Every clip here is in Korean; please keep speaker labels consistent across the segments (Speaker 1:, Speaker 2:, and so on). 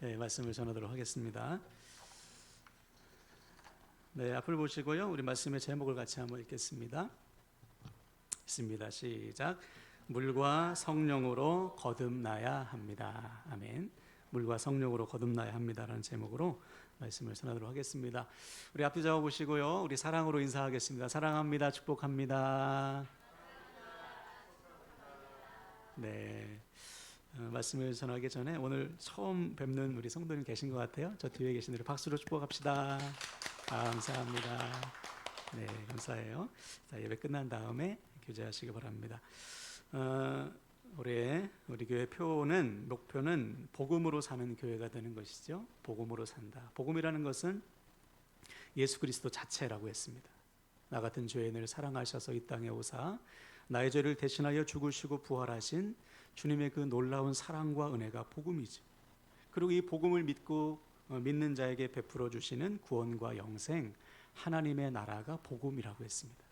Speaker 1: 네, 말씀을 전하도록 하겠습니다. 네, 앞을 보시고요. 우리 말씀의 제목을 같이 한번 읽겠습니다. 있습니다. 시작. 물과 성령으로 거듭나야 합니다. 아멘. 물과 성령으로 거듭나야 합니다라는 제목으로 말씀을 전하도록 하겠습니다. 우리 앞뒤 잡아 보시고요. 우리 사랑으로 인사하겠습니다. 사랑합니다. 축복합니다. 네. 말씀을 전하기 전에 오늘 처음 뵙는 우리 성도님 계신 것 같아요. 저 뒤에 계신 우리 박수로 축복합시다. 감사합니다. 네, 감사해요. 자, 예배 끝난 다음에 교제하시기 바랍니다. 올해 우리 교회 목표는 복음으로 사는 교회가 되는 것이죠. 복음으로 산다. 복음이라는 것은 예수 그리스도 자체라고 했습니다. 나 같은 죄인을 사랑하셔서 이 땅에 오사 나의 죄를 대신하여 죽으시고 부활하신 주님의 그 놀라운 사랑과 은혜가 복음이죠. 그리고 이 복음을 믿는 자에게 베풀어 주시는 구원과 영생, 하나님의 나라가 복음이라고 했습니다.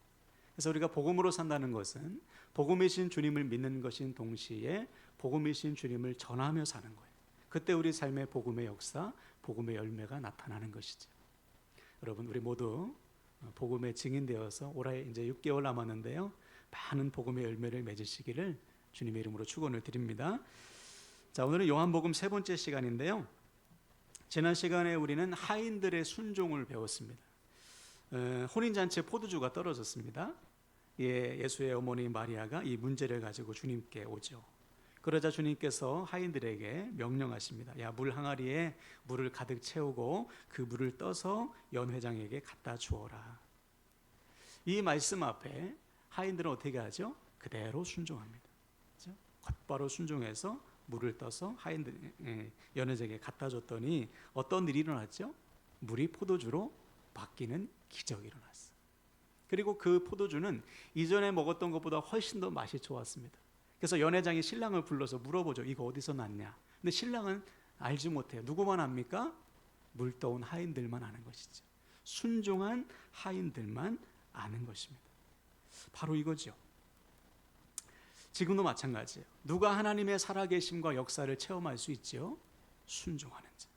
Speaker 1: 그래서 우리가 복음으로 산다는 것은 복음이신 주님을 믿는 것인 동시에 복음이신 주님을 전하며 사는 거예요. 그때 우리 삶의 복음의 역사, 복음의 열매가 나타나는 것이죠. 여러분, 우리 모두 복음의 증인되어서 올해 이제 6개월 남았는데요. 많은 복음의 열매를 맺으시기를 주님의 이름으로 축원을 드립니다. 자, 오늘은 요한복음 세 번째 시간인데요. 지난 시간에 우리는 하인들의 순종을 배웠습니다. 혼인잔치에 포도주가 떨어졌습니다. 예수의 어머니 마리아가 이 문제를 가지고 주님께 오죠. 그러자 주님께서 하인들에게 명령하십니다. 야, 물 항아리에 물을 가득 채우고 그 물을 떠서 연회장에게 갖다 주어라. 이 말씀 앞에 하인들은 어떻게 하죠? 그대로 순종합니다. 그렇죠? 곧바로 순종해서 물을 떠서 연회장에게 갖다 줬더니 어떤 일이 일어났죠? 물이 포도주로 바뀌는 기적이 일어났어요. 그리고 그 포도주는 이전에 먹었던 것보다 훨씬 더 맛이 좋았습니다. 그래서 연회장이 신랑을 불러서 물어보죠. 이거 어디서 났냐? 근데 신랑은 알지 못해요. 누구만 압니까? 물 떠온 하인들만 아는 것이죠. 순종한 하인들만 아는 것입니다. 바로 이거죠. 지금도 마찬가지예요. 누가 하나님의 살아계심과 역사를 체험할 수 있죠? 순종하는 자.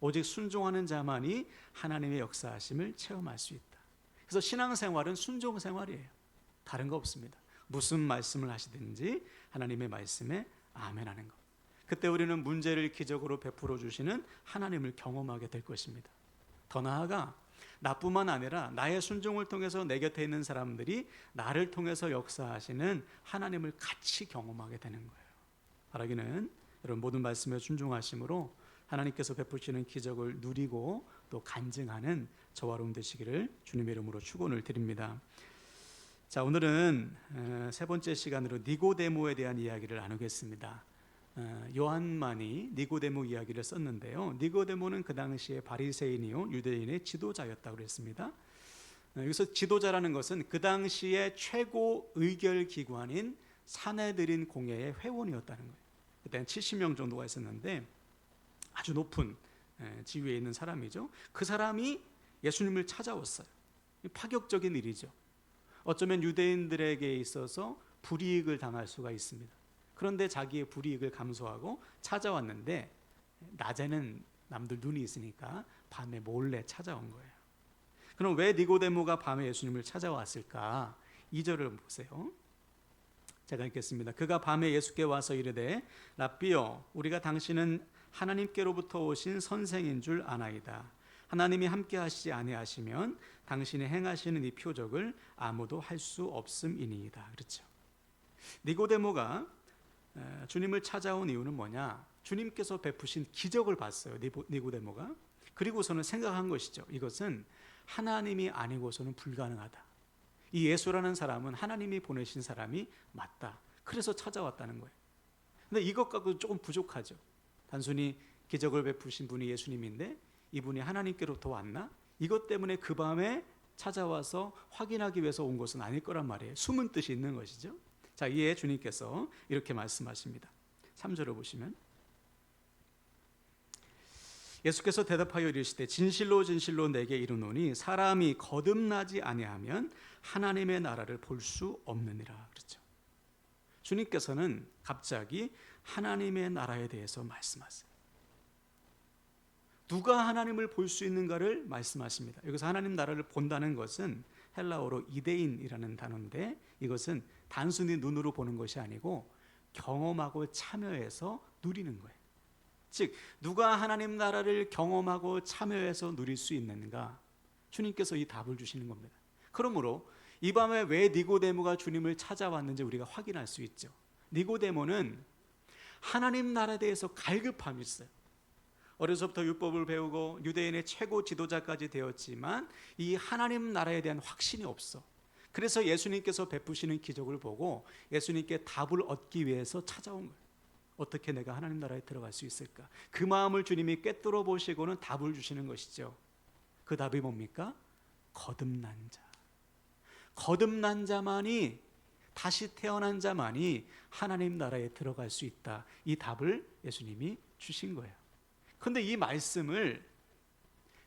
Speaker 1: 오직 순종하는 자만이 하나님의 역사하심을 체험할 수 있다. 그래서 신앙생활은 순종생활이에요. 다른 거 없습니다. 무슨 말씀을 하시든지 하나님의 말씀에 아멘하는 것. 그때 우리는 문제를 기적으로 베풀어 주시는 하나님을 경험하게 될 것입니다. 더 나아가 나뿐만 아니라 나의 순종을 통해서 내 곁에 있는 사람들이 나를 통해서 역사하시는 하나님을 같이 경험하게 되는 거예요. 바라기는 여러분 모든 말씀에 순종하심으로 하나님께서 베푸시는 기적을 누리고 또 간증하는 저와 여러분 되시기를 주님의 이름으로 축원을 드립니다. 자, 오늘은 세 번째 시간으로 니고데모에 대한 이야기를 나누겠습니다. 요한만이 니고데모 이야기를 썼는데요. 니고데모는 그 당시에 바리새인이요 유대인의 지도자였다고 그랬습니다. 여기서 지도자라는 것은 그 당시에 최고 의결 기관인 산헤드린 공회의 회원이었다는 거예요. 그때는 70명 정도가 있었는데 아주 높은 지위에 있는 사람이죠. 그 사람이 예수님을 찾아왔어요. 파격적인 일이죠. 어쩌면 유대인들에게 있어서 불이익을 당할 수가 있습니다. 그런데 자기의 불이익을 감수하고 찾아왔는데 낮에는 남들 눈이 있으니까 밤에 몰래 찾아온 거예요. 그럼 왜 니고데모가 밤에 예수님을 찾아왔을까? 2절을 보세요. 제가 읽겠습니다. 그가 밤에 예수께 와서 이르되 랍비여, 우리가 당신은 하나님께로부터 오신 선생인 줄 아나이다. 하나님이 함께 하시지 아니하시면 당신이 행하시는 이 표적을 아무도 할 수 없음이니이다. 그렇죠. 니고데모가 주님을 찾아온 이유는 뭐냐? 주님께서 베푸신 기적을 봤어요. 니고데모가. 그리고서는 생각한 것이죠. 이것은 하나님이 아니고서는 불가능하다. 이 예수라는 사람은 하나님이 보내신 사람이 맞다. 그래서 찾아왔다는 거예요. 근데 이것 갖고 조금 부족하죠. 단순히 기적을 베푸신 분이 예수님인데 이분이 하나님께로부터 왔나? 이것 때문에 그 밤에 찾아와서 확인하기 위해서 온 것은 아닐 거란 말이에요. 숨은 뜻이 있는 것이죠. 자, 이에 주님께서 이렇게 말씀하십니다. 3절을 보시면 예수께서 대답하여 이르시되 진실로 진실로 내게 이르노니 사람이 거듭나지 아니하면 하나님의 나라를 볼 수 없느니라. 그렇죠. 주님께서는 갑자기 하나님의 나라에 대해서 말씀하세요. 누가 하나님을 볼 수 있는가를 말씀하십니다. 여기서 하나님 나라를 본다는 것은 헬라어로 이데인이라는 단어인데, 이것은 단순히 눈으로 보는 것이 아니고 경험하고 참여해서 누리는 거예요. 즉, 누가 하나님 나라를 경험하고 참여해서 누릴 수 있는가? 주님께서 이 답을 주시는 겁니다. 그러므로 이 밤에 왜 니고데모가 주님을 찾아왔는지 우리가 확인할 수 있죠. 니고데모는 하나님 나라에 대해서 갈급함이 있어요. 어려서부터 율법을 배우고 유대인의 최고 지도자까지 되었지만 이 하나님 나라에 대한 확신이 없어. 그래서 예수님께서 베푸시는 기적을 보고 예수님께 답을 얻기 위해서 찾아온 거예요. 어떻게 내가 하나님 나라에 들어갈 수 있을까? 그 마음을 주님이 꿰뚫어 보시고는 답을 주시는 것이죠. 그 답이 뭡니까? 거듭난 자. 거듭난 자만이, 다시 태어난 자만이 하나님 나라에 들어갈 수 있다. 이 답을 예수님이 주신 거예요. 그런데 이 말씀을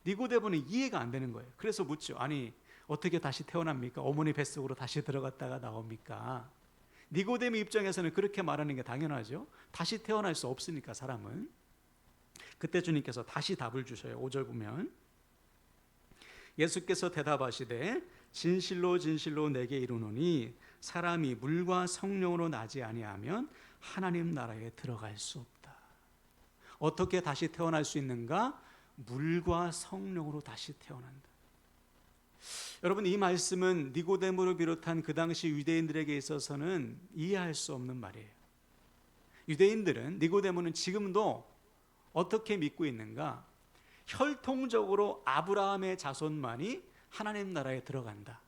Speaker 1: 니고데모는 이해가 안 되는 거예요. 그래서 묻죠. 아니, 어떻게 다시 태어납니까? 어머니 뱃속으로 다시 들어갔다가 나옵니까? 니고데모 입장에서는 그렇게 말하는 게 당연하죠. 다시 태어날 수 없으니까, 사람은. 그때 주님께서 다시 답을 주셔요. 5절 보면 예수께서 대답하시되 진실로 진실로 내게 이르노니 사람이 물과 성령으로 나지 아니하면 하나님 나라에 들어갈 수 없다. 어떻게 다시 태어날 수 있는가? 물과 성령으로 다시 태어난다. 여러분, 이 말씀은 니고데모를 비롯한 그 당시 유대인들에게 있어서는 이해할 수 없는 말이에요. 유대인들은, 니고데모는 지금도 어떻게 믿고 있는가? 혈통적으로 아브라함의 자손만이 하나님 나라에 들어간다.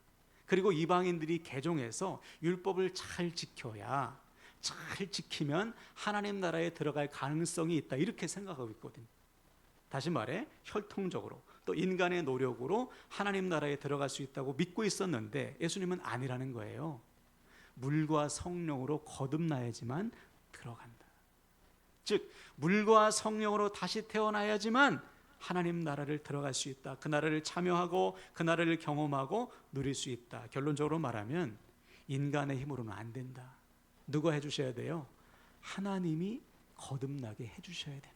Speaker 1: 그리고 이방인들이 개종해서 율법을 잘 지켜야, 잘 지키면 하나님 나라에 들어갈 가능성이 있다. 이렇게 생각하고 있거든요. 다시 말해, 혈통적으로 또 인간의 노력으로 하나님 나라에 들어갈 수 있다고 믿고 있었는데 예수님은 아니라는 거예요. 물과 성령으로 거듭나야지만 들어간다. 즉, 물과 성령으로 다시 태어나야지만 하나님 나라를 들어갈 수 있다. 그 나라를 참여하고 그 나라를 경험하고 누릴 수 있다. 결론적으로 말하면 인간의 힘으로는 안 된다. 누가 해주셔야 돼요? 하나님이 거듭나게 해주셔야 된다.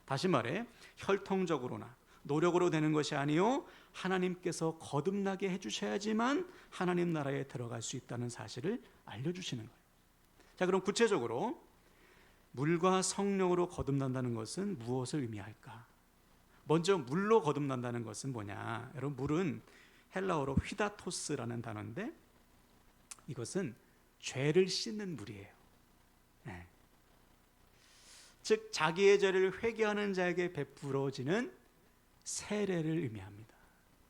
Speaker 1: 다시 말해, 혈통적으로나 노력으로 되는 것이 아니요, 하나님께서 거듭나게 해주셔야지만 하나님 나라에 들어갈 수 있다는 사실을 알려주시는 거예요. 자, 그럼 구체적으로 물과 성령으로 거듭난다는 것은 무엇을 의미할까? 먼저 물로 거듭난다는 것은 뭐냐? 여러분, 물은 헬라어로 휘다토스라는 단어인데 이것은 죄를 씻는 물이에요. 네. 즉, 자기의 죄를 회개하는 자에게 베풀어지는 세례를 의미합니다.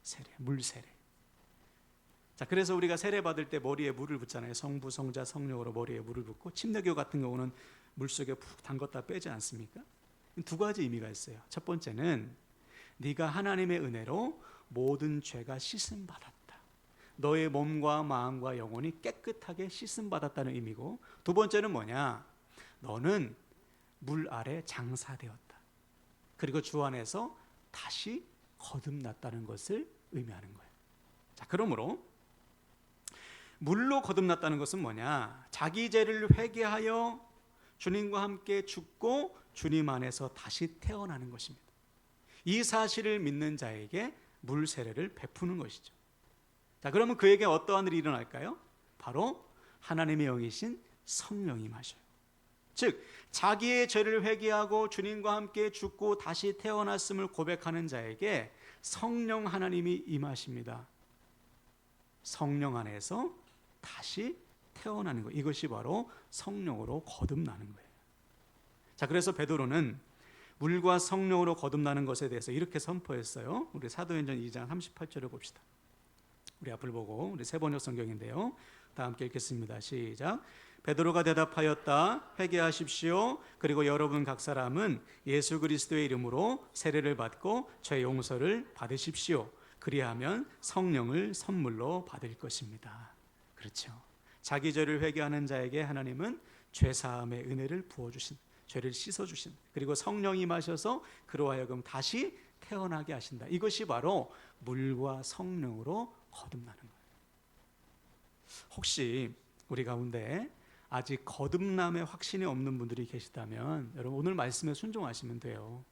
Speaker 1: 세례, 물 세례. 자, 그래서 우리가 세례 받을 때 머리에 물을 붓잖아요. 성부, 성자, 성령으로 머리에 물을 붓고, 침례교 같은 경우는 물속에 푹 담궜다 빼지 않습니까? 두 가지 의미가 있어요. 첫 번째는 네가 하나님의 은혜로 모든 죄가 씻음 받았다. 너의 몸과 마음과 영혼이 깨끗하게 씻음 받았다는 의미고, 두 번째는 뭐냐? 너는 물 아래 장사되었다. 그리고 주 안에서 다시 거듭났다는 것을 의미하는 거예요. 자, 그러므로 물로 거듭났다는 것은 뭐냐? 자기 죄를 회개하여 주님과 함께 죽고 주님 안에서 다시 태어나는 것입니다. 이 사실을 믿는 자에게 물 세례를 베푸는 것이죠. 자, 그러면 그에게 어떠한 일이 일어날까요? 바로 하나님의 영이신 성령이 임하셔요. 즉, 자기의 죄를 회개하고 주님과 함께 죽고 다시 태어났음을 고백하는 자에게 성령 하나님이 임하십니다. 성령 안에서 다시 태어나는 것, 이것이 바로 성령으로 거듭나는 거예요. 자, 그래서 베드로는 물과 성령으로 거듭나는 것에 대해서 이렇게 선포했어요. 우리 사도행전 2장 38절을 봅시다. 우리 앞을 보고, 우리 세번역 성경인데요, 다 함께 읽겠습니다. 시작. 베드로가 대답하였다. 회개하십시오. 그리고 여러분 각 사람은 예수 그리스도의 이름으로 세례를 받고 죄 용서를 받으십시오. 그리하면 성령을 선물로 받을 것입니다. 그렇죠. 자기 죄를 회개하는 자에게 하나님은 죄 사함의 은혜를 부어주신, 죄를 씻어주신, 그리고 성령이 임하셔서 그로 하여금 다시 태어나게 하신다. 이것이 바로 물과 성령으로 거듭나는 거예요. 혹시 우리 가운데 아직 거듭남의 확신이 없는 분들이 계시다면 여러분, 오늘 말씀에 순종하시면 돼요.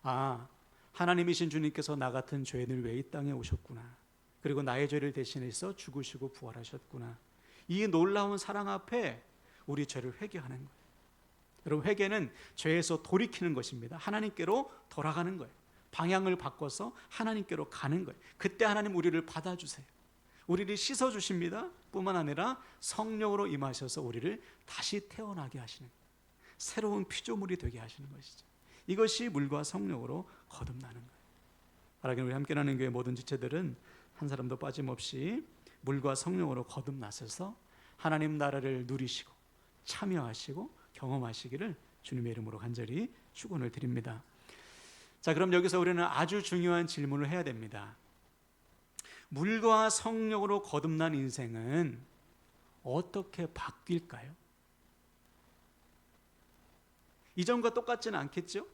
Speaker 1: 아, 하나님이신 주님께서 나 같은 죄인을 위해 이 땅에 오셨구나. 그리고 나의 죄를 대신해서 죽으시고 부활하셨구나. 이 놀라운 사랑 앞에 우리 죄를 회개하는 거예요. 여러분, 회개는 죄에서 돌이키는 것입니다. 하나님께로 돌아가는 거예요. 방향을 바꿔서 하나님께로 가는 거예요. 그때 하나님 우리를 받아주세요. 우리를 씻어주십니다. 뿐만 아니라 성령으로 임하셔서 우리를 다시 태어나게 하시는 거예요. 새로운 피조물이 되게 하시는 것이죠. 이것이 물과 성령으로 거듭나는 거예요. 바라기는 우리 함께하는 교회 모든 지체들은 한 사람도 빠짐없이 물과 성령으로 거듭나셔서 하나님 나라를 누리시고 참여하시고 경험하시기를 주님의 이름으로 간절히 축원을 드립니다. 자, 그럼 여기서 우리는 아주 중요한 질문을 해야 됩니다. 물과 성령으로 거듭난 인생은 어떻게 바뀔까요? 이전과 똑같지는 않겠죠?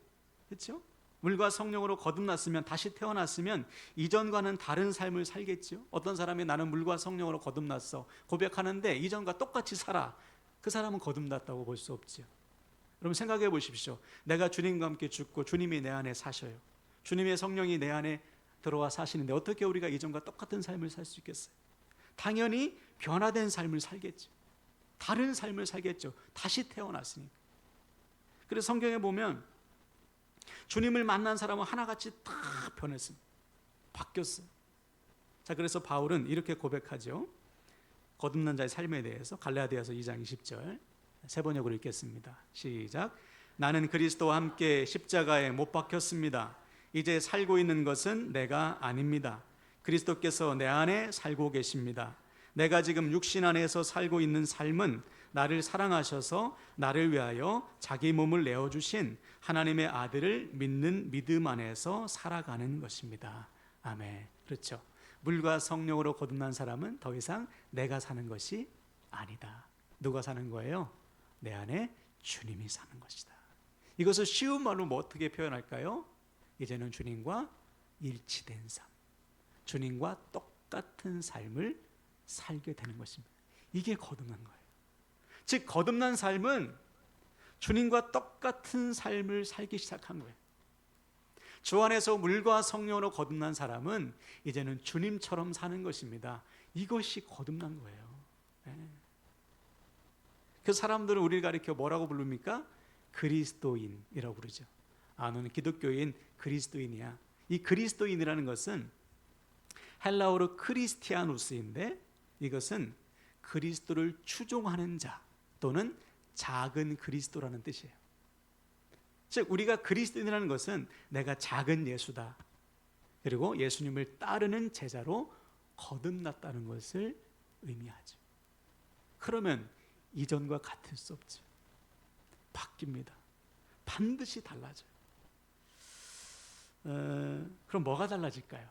Speaker 1: 그렇죠? 물과 성령으로 거듭났으면, 다시 태어났으면 이전과는 다른 삶을 살겠죠. 어떤 사람이 나는 물과 성령으로 거듭났어 고백하는데 이전과 똑같이 살아. 그 사람은 거듭났다고 볼 수 없죠. 여러분, 생각해 보십시오. 내가 주님과 함께 죽고 주님이 내 안에 사셔요. 주님의 성령이 내 안에 들어와 사시는데 어떻게 우리가 이전과 똑같은 삶을 살 수 있겠어요? 당연히 변화된 삶을 살겠죠. 다른 삶을 살겠죠. 다시 태어났으니까. 그래서 성경에 보면 주님을 만난 사람은 하나같이 다 변했습니다. 바뀌었어요. 자, 그래서 바울은 이렇게 고백하죠. 거듭난 자의 삶에 대해서 갈라디아서 2장 20절 세 번역으로 읽겠습니다. 시작. 나는 그리스도와 함께 십자가에 못 박혔습니다. 이제 살고 있는 것은 내가 아닙니다. 그리스도께서 내 안에 살고 계십니다. 내가 지금 육신 안에서 살고 있는 삶은 나를 사랑하셔서 나를 위하여 자기 몸을 내어주신 하나님의 아들을 믿는 믿음 안에서 살아가는 것입니다. 아멘. 그렇죠. 물과 성령으로 거듭난 사람은 더 이상 내가 사는 것이 아니다. 누가 사는 거예요? 내 안에 주님이 사는 것이다. 이것을 쉬운 말로 뭐 어떻게 표현할까요? 이제는 주님과 일치된 삶, 주님과 똑같은 삶을 살게 되는 것입니다. 이게 거듭난 거예요. 즉, 거듭난 삶은 주님과 똑같은 삶을 살기 시작한 거예요. 주 안에서 물과 성령으로 거듭난 사람은 이제는 주님처럼 사는 것입니다. 이것이 거듭난 거예요. 그 사람들은 우리를 가리켜 뭐라고 부릅니까? 그리스도인이라고 부르죠. 아, 너는 기독교인 그리스도인이야. 이 그리스도인이라는 것은 헬라어로 크리스티아누스인데 이것은 그리스도를 추종하는 자 또는 작은 그리스도라는 뜻이에요. 즉, 우리가 그리스도인이라는 것은 내가 작은 예수다. 그리고 예수님을 따르는 제자로 거듭났다는 것을 의미하죠. 그러면 이전과 같을 수 없죠. 바뀝니다. 반드시 달라져요. 그럼 뭐가 달라질까요?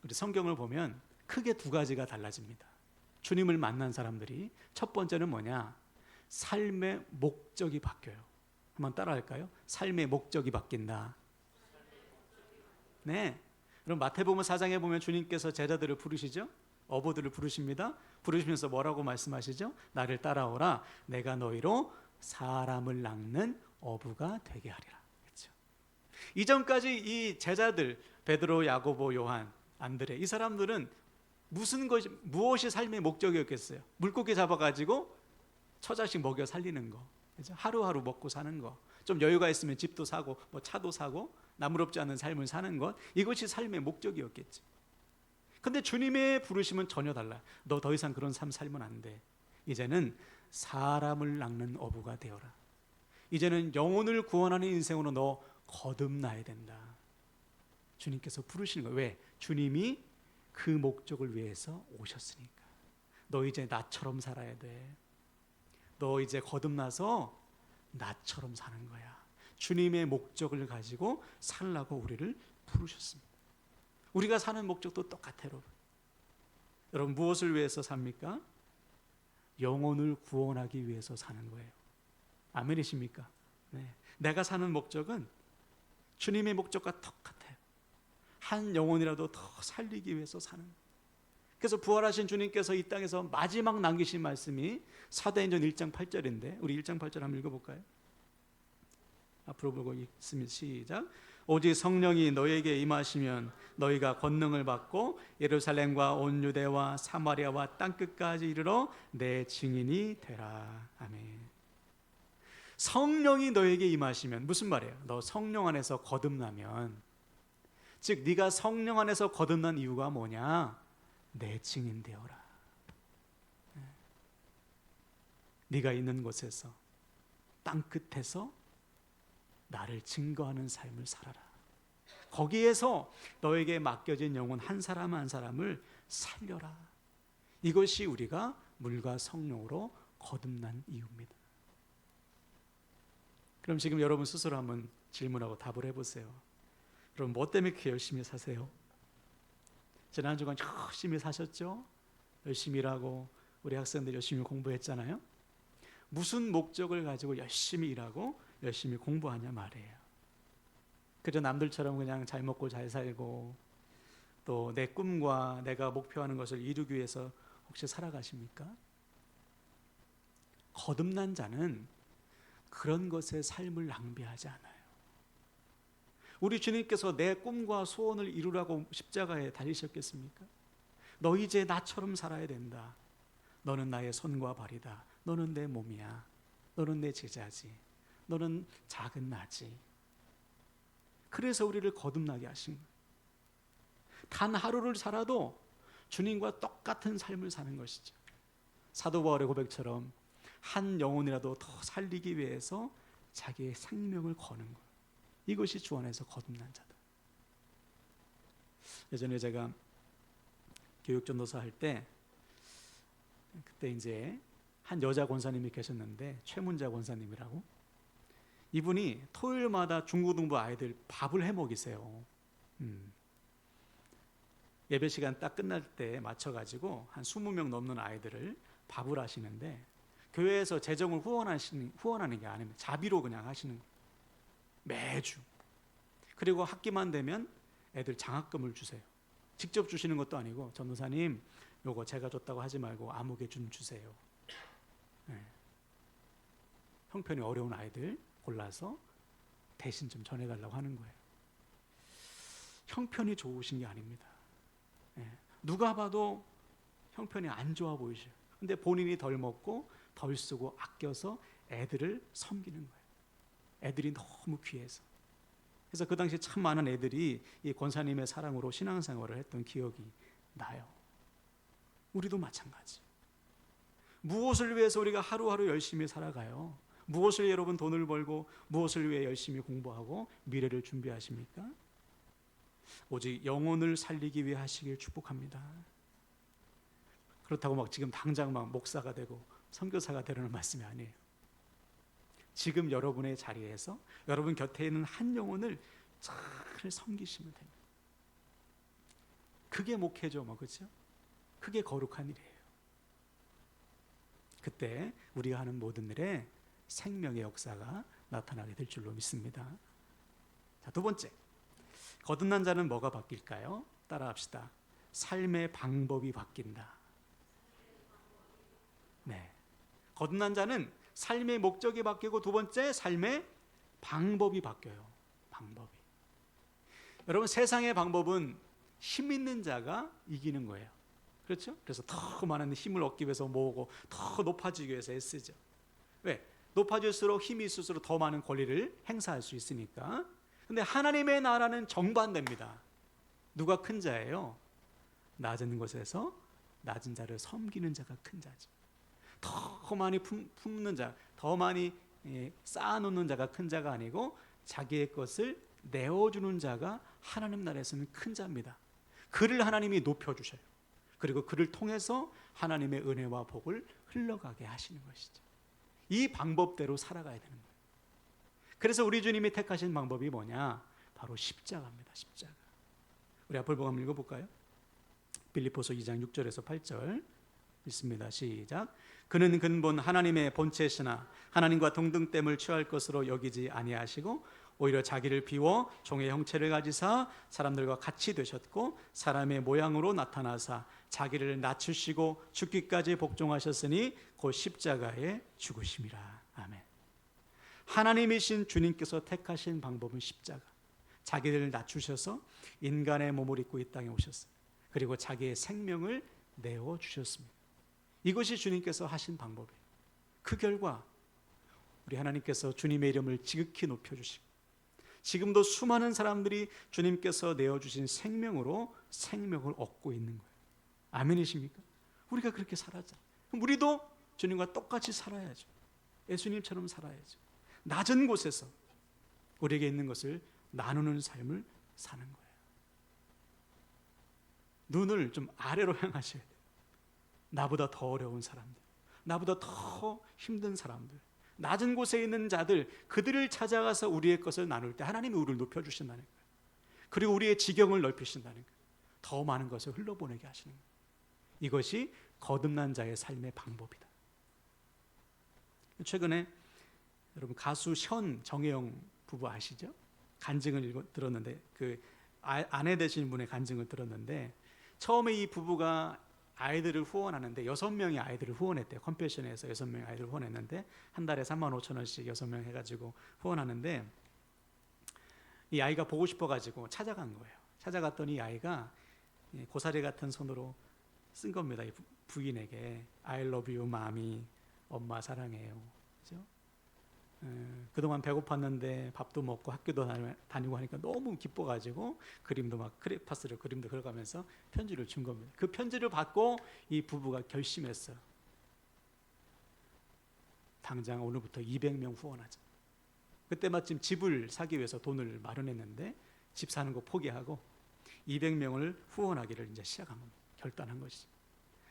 Speaker 1: 우리 성경을 보면 크게 두 가지가 달라집니다. 주님을 만난 사람들이 첫 번째는 뭐냐? 삶의 목적이 바뀌어요. 한번 따라할까요? 삶의 목적이 바뀐다. 네. 그럼 마태복음 4장에 보면 주님께서 제자들을 부르시죠? 어부들을 부르십니다. 부르시면서 뭐라고 말씀하시죠? 나를 따라오라. 내가 너희로 사람을 낚는 어부가 되게 하리라. 그렇죠? 이전까지 이 제자들 베드로, 야고보, 요한, 안드레 이 사람들은 무엇이 삶의 목적이었겠어요? 물고기 잡아가지고 처자식 먹여 살리는 거, 그렇죠? 하루하루 먹고 사는 거, 좀 여유가 있으면 집도 사고 뭐 차도 사고 나무롭지 않은 삶을 사는 것, 이것이 삶의 목적이었겠죠. 근데 주님의 부르심은 전혀 달라요. 너 더 이상 그런 삶 살면 안 돼. 이제는 사람을 낚는 어부가 되어라. 이제는 영혼을 구원하는 인생으로 너 거듭나야 된다. 주님께서 부르시는 거예요. 왜? 주님이 그 목적을 위해서 오셨으니까. 너 이제 나처럼 살아야 돼. 너 이제 거듭나서 나처럼 사는 거야. 주님의 목적을 가지고 살라고 우리를 부르셨습니다. 우리가 사는 목적도 똑같아요. 여러분, 무엇을 위해서 삽니까? 영혼을 구원하기 위해서 사는 거예요. 아멘이십니까? 네. 내가 사는 목적은 주님의 목적과 똑같아요. 한 영혼이라도 더 살리기 위해서 사는 거예요. 그래서 부활하신 주님께서 이 땅에서 마지막 남기신 말씀이 사도행전 1장 8절인데 우리 1장 8절 한번 읽어볼까요? 앞으로 보고 있으면 시작. 오직 성령이 너에게 임하시면 너희가 권능을 받고 예루살렘과 온 유대와 사마리아와 땅끝까지 이르러 내 증인이 되라. 아멘. 성령이 너에게 임하시면 무슨 말이에요? 너 성령 안에서 거듭나면, 즉 네가 성령 안에서 거듭난 이유가 뭐냐? 내 증인 되어라. 네가 있는 곳에서, 땅끝에서 나를 증거하는 삶을 살아라. 거기에서 너에게 맡겨진 영혼 한 사람 한 사람을 살려라. 이것이 우리가 물과 성령으로 거듭난 이유입니다. 그럼 지금 여러분 스스로 한번 질문하고 답을 해보세요. 여러분 뭐 때문에 그렇게 열심히 사세요? 지난 주간 열심히 사셨죠? 열심히 일하고 우리 학생들 열심히 공부했잖아요. 무슨 목적을 가지고 열심히 일하고 열심히 공부하냐 말이에요. 그저 남들처럼 그냥 잘 먹고 잘 살고 또 내 꿈과 내가 목표하는 것을 이루기 위해서 혹시 살아가십니까? 거듭난 자는 그런 것에 삶을 낭비하지 않아요. 우리 주님께서 내 꿈과 소원을 이루라고 십자가에 달리셨겠습니까? 너 이제 나처럼 살아야 된다. 너는 나의 손과 발이다. 너는 내 몸이야. 너는 내 제자지. 너는 작은 나지. 그래서 우리를 거듭나게 하신 거예요. 단 하루를 살아도 주님과 똑같은 삶을 사는 것이죠. 사도 바울의 고백처럼 한 영혼이라도 더 살리기 위해서 자기의 생명을 거는 거예요. 이것이 주 안에서 거듭난 자다. 예전에 제가 교육전도사 할 때 그때 이제 한 여자 권사님이 계셨는데 최문자 권사님이라고, 이분이 토요일마다 중고등부 아이들 밥을 해 먹이세요. 예배 시간 딱 끝날 때 맞춰가지고 한 20명 넘는 아이들을 밥을 하시는데 교회에서 재정을 후원하는 게 아닙니다. 자비로 그냥 하시는 거예요. 매주. 그리고 학기만 되면 애들 장학금을 주세요. 직접 주시는 것도 아니고 전도사님 요거 제가 줬다고 하지 말고 아무개 좀 주세요. 네. 형편이 어려운 아이들 골라서 대신 좀 전해달라고 하는 거예요. 형편이 좋으신 게 아닙니다. 네. 누가 봐도 형편이 안 좋아 보이셔요. 근데 본인이 덜 먹고 덜 쓰고 아껴서 애들을 섬기는 거예요. 애들이 너무 귀해서. 그래서 그 당시 참 많은 애들이 이 권사님의 사랑으로 신앙생활을 했던 기억이 나요. 우리도 마찬가지. 무엇을 위해서 우리가 하루하루 열심히 살아가요? 무엇을 위해 여러분 돈을 벌고 무엇을 위해 열심히 공부하고 미래를 준비하십니까? 오직 영혼을 살리기 위해 하시길 축복합니다. 그렇다고 막 지금 당장 막 목사가 되고 선교사가 되려는 말씀이 아니에요. 지금 여러분의 자리에서 여러분 곁에 있는 한 영혼을 잘 섬기시면 됩니다. 그게 목회죠, 뭐 그렇죠? 그게 거룩한 일이에요. 그때 우리가 하는 모든 일에 생명의 역사가 나타나게 될 줄로 믿습니다. 자, 두 번째, 거듭난 자는 뭐가 바뀔까요? 따라합시다. 삶의 방법이 바뀐다. 네, 거듭난 자는 삶의 목적이 바뀌고 두 번째, 삶의 방법이 바뀌어요. 방법이. 여러분 세상의 방법은 힘 있는 자가 이기는 거예요. 그렇죠? 그래서 더 많은 힘을 얻기 위해서 모으고 더 높아지기 위해서 애쓰죠. 왜? 높아질수록 힘이 있을수록 더 많은 권리를 행사할 수 있으니까. 근데 하나님의 나라는 정반대입니다. 누가 큰 자예요? 낮은 곳에서 낮은 자를 섬기는 자가 큰 자죠. 더 많이 품는 자, 더 많이 쌓아놓는 자가 큰 자가 아니고 자기의 것을 내어주는 자가 하나님 나라에서는 큰 자입니다. 그를 하나님이 높여주셔요. 그리고 그를 통해서 하나님의 은혜와 복을 흘러가게 하시는 것이죠. 이 방법대로 살아가야 되는 거예요. 그래서 우리 주님이 택하신 방법이 뭐냐? 바로 십자가입니다. 십자가. 우리 앞을 보고 한번 읽어볼까요? 빌립보서 2장 6절에서 8절 읽습니다. 시작. 그는 근본 하나님의 본체시나 하나님과 동등됨을 취할 것으로 여기지 아니하시고 오히려 자기를 비워 종의 형체를 가지사 사람들과 같이 되셨고 사람의 모양으로 나타나사 자기를 낮추시고 죽기까지 복종하셨으니 곧 십자가에 죽으심이라. 아멘. 하나님이신 주님께서 택하신 방법은 십자가. 자기를 낮추셔서 인간의 몸을 입고 이 땅에 오셨어요. 그리고 자기의 생명을 내어 주셨습니다. 이것이 주님께서 하신 방법이에요. 그 결과 우리 하나님께서 주님의 이름을 지극히 높여주시고 지금도 수많은 사람들이 주님께서 내어주신 생명으로 생명을 얻고 있는 거예요. 아멘이십니까? 우리가 그렇게 살았죠. 그럼 우리도 주님과 똑같이 살아야죠. 예수님처럼 살아야죠. 낮은 곳에서 우리에게 있는 것을 나누는 삶을 사는 거예요. 눈을 좀 아래로 향하셔야 돼요. 나보다 더 어려운 사람들, 나보다 더 힘든 사람들, 낮은 곳에 있는 자들, 그들을 찾아가서 우리의 것을 나눌 때 하나님이 우리를 높여주신다는 거예요. 그리고 우리의 지경을 넓히신다는 거예요. 더 많은 것을 흘러보내게 하시는 거예요. 이것이 거듭난 자의 삶의 방법이다. 최근에 여러분 가수 션 정혜영 부부 아시죠? 간증을 들었는데 그 아내 되신 분의 간증을 들었는데 처음에 이 부부가 아이들을 후원하는데 6명의 아이들을 후원했대요. 컴패션에서 6명의 아이들을 후원했는데 한 달에 35,000원씩 6명 해가지고 후원하는데 이 아이가 보고 싶어가지고 찾아간 거예요. 찾아갔더니 이 아이가 고사리 같은 손으로 쓴 겁니다. 이 부인에게 I love you, 마미, 엄마 사랑해요. 그죠? 그동안 배고팠는데 밥도 먹고 학교도 다니고 하니까 너무 기뻐가지고 그림도 막 크레파스로 그림도 그려가면서 편지를 준 겁니다. 그 편지를 받고 이 부부가 결심했어요. 당장 오늘부터 200명 후원하자. 그때 마침 집을 사기 위해서 돈을 마련했는데 집 사는 거 포기하고 200명을 후원하기를 이제 시작한 겁니다. 결단한 것이죠.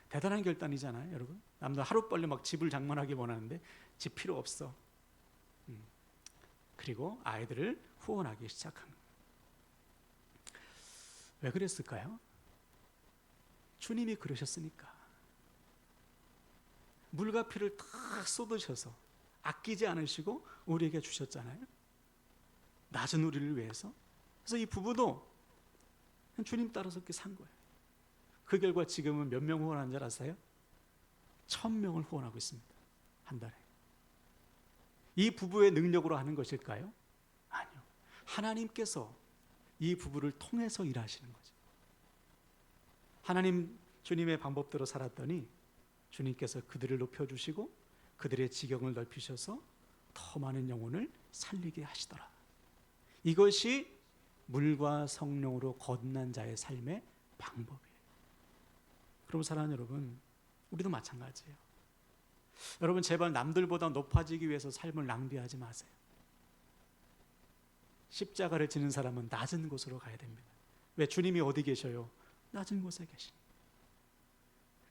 Speaker 1: 대단한 결단이잖아요, 여러분. 남들 하루빨리 막 집을 장만하기 원하는데 집 필요 없어. 그리고 아이들을 후원하기 시작한 거예요. 왜 그랬을까요? 주님이 그러셨으니까. 물과 피를 탁 쏟으셔서 아끼지 않으시고 우리에게 주셨잖아요. 낮은 우리를 위해서. 그래서 이 부부도 주님 따라서 그렇게 산 거예요. 그 결과 지금은 몇 명 후원하는 줄 아세요? 1000명을 후원하고 있습니다. 한 달에. 이 부부의 능력으로 하는 것일까요? 아니요. 하나님께서 이 부부를 통해서 일하시는 거죠. 하나님 주님의 방법대로 살았더니 주님께서 그들을 높여주시고 그들의 지경을 넓히셔서 더 많은 영혼을 살리게 하시더라. 이것이 물과 성령으로 거듭난 자의 삶의 방법이에요. 그럼 사랑하는 여러분, 우리도 마찬가지예요. 여러분 제발 남들보다 높아지기 위해서 삶을 낭비하지 마세요. 십자가를 지는 사람은 낮은 곳으로 가야 됩니다. 왜? 주님이 어디 계셔요? 낮은 곳에 계십니다.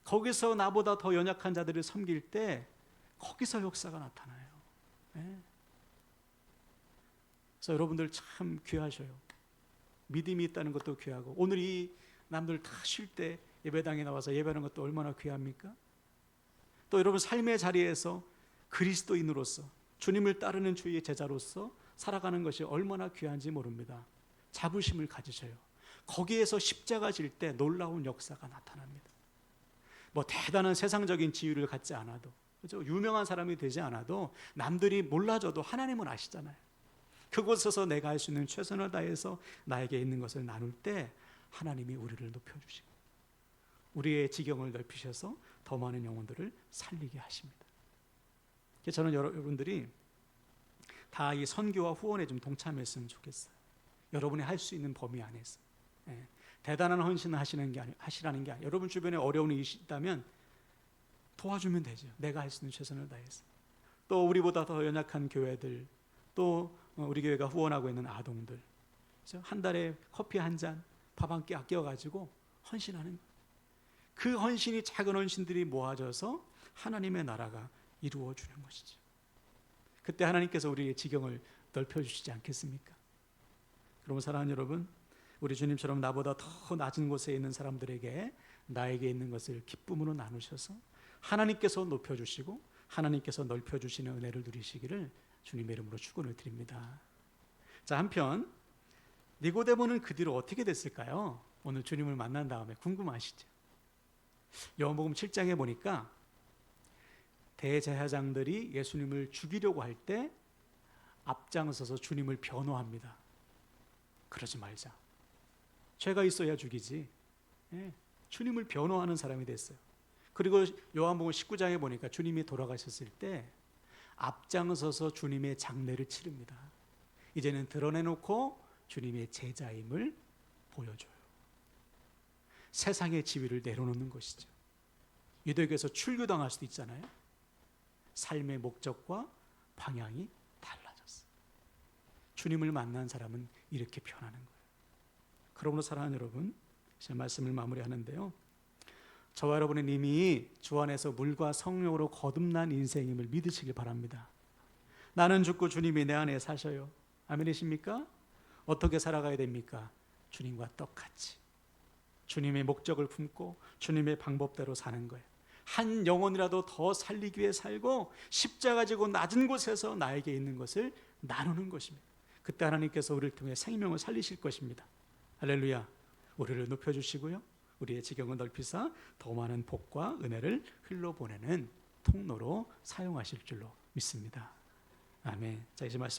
Speaker 1: 거기서 나보다 더 연약한 자들을 섬길 때 거기서 역사가 나타나요. 네. 그래서 여러분들 참 귀하셔요. 믿음이 있다는 것도 귀하고 오늘 이 남들 다 쉴 때 예배당에 나와서 예배하는 것도 얼마나 귀합니까? 또 여러분 삶의 자리에서 그리스도인으로서 주님을 따르는 주의 제자로서 살아가는 것이 얼마나 귀한지 모릅니다. 자부심을 가지셔요. 거기에서 십자가 질 때 놀라운 역사가 나타납니다. 뭐 대단한 세상적인 지위를 갖지 않아도, 그렇죠? 유명한 사람이 되지 않아도 남들이 몰라줘도 하나님은 아시잖아요. 그곳에서 내가 할 수 있는 최선을 다해서 나에게 있는 것을 나눌 때 하나님이 우리를 높여주시고 우리의 지경을 넓히셔서 더 많은 영혼들을 살리게 하십니다. 저는 여러분들이 다 이 선교와 후원에 좀 동참했으면 좋겠어요. 여러분이 할 수 있는 범위 안에서. 대단한 헌신을 하시라는 게 아니라 여러분 주변에 어려운 일이 있다면 도와주면 되죠. 내가 할 수 있는 최선을 다해서. 또 우리보다 더 연약한 교회들, 또 우리 교회가 후원하고 있는 아동들, 한 달에 커피 한 잔, 밥 한 끼 아껴가지고 헌신하는 거예요. 그 헌신이 작은 헌신들이 모아져서 하나님의 나라가 이루어지는 것이죠. 그때 하나님께서 우리의 지경을 넓혀주시지 않겠습니까? 그러면 사랑하는 여러분, 우리 주님처럼 나보다 더 낮은 곳에 있는 사람들에게 나에게 있는 것을 기쁨으로 나누셔서 하나님께서 높여주시고 하나님께서 넓혀주시는 은혜를 누리시기를 주님의 이름으로 축원을 드립니다. 자, 한편 니고데모는 그 뒤로 어떻게 됐을까요? 오늘 주님을 만난 다음에 궁금하시죠? 요한복음 7장에 보니까 대제사장들이 예수님을 죽이려고 할 때 앞장서서 주님을 변호합니다. 그러지 말자. 죄가 있어야 죽이지. 예, 주님을 변호하는 사람이 됐어요. 그리고 요한복음 19장에 보니까 주님이 돌아가셨을 때 앞장서서 주님의 장례를 치릅니다. 이제는 드러내놓고 주님의 제자임을 보여줘요. 세상의 지위를 내려놓는 것이죠. 유대교에서 출교당할 수도 있잖아요. 삶의 목적과 방향이 달라졌어요. 주님을 만난 사람은 이렇게 변하는 거예요. 그러므로 사랑하는 여러분, 제 말씀을 마무리하는데요. 저와 여러분은 이미 주 안에서 물과 성령으로 거듭난 인생임을 믿으시길 바랍니다. 나는 죽고 주님이 내 안에 사셔요. 아멘이십니까? 어떻게 살아가야 됩니까? 주님과 똑같이 주님의 목적을 품고 주님의 방법대로 사는 거예요. 한 영혼이라도 더 살리기 위해 살고 십자가 지고 낮은 곳에서 나에게 있는 것을 나누는 것입니다. 그때 하나님께서 우리를 통해 생명을 살리실 것입니다. 할렐루야. 우리를 높여주시고요, 우리의 지경을 넓히사 더 많은 복과 은혜를 흘러보내는 통로로 사용하실 줄로 믿습니다. 아멘. 자, 이제 말씀